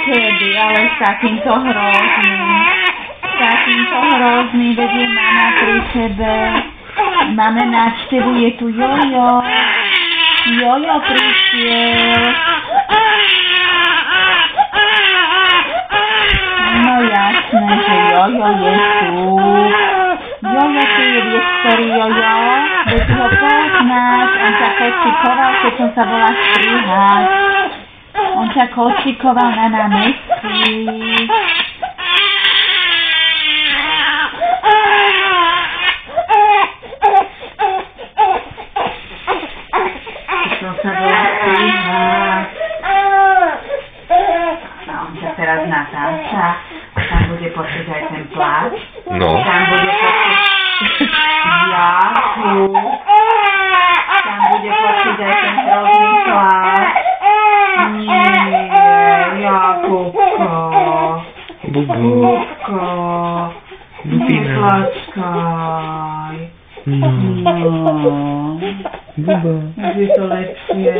kedy, ale s takýmto hrozným, veď je mama pri tebe. Máme návštevu, je tu Jojo. Jojo prišiel. No jasné, že Jojo je tu. Jojo, ty vieš, ktorý Jojo? Veď ho poznáš, on ťa kočikoval, keď som sa bola strihať. On ťa kočikoval na námestí. Som sa bola strihať. A on ťa teraz natáča. Tam bude počuť aj ten pláč. No. Tam bude počuť Jaku. Tam bude počuť aj ten hrozný pláč. Nie, Jakubko. Bubko. Neplačkaj. No. Buba. Už je to lepšie.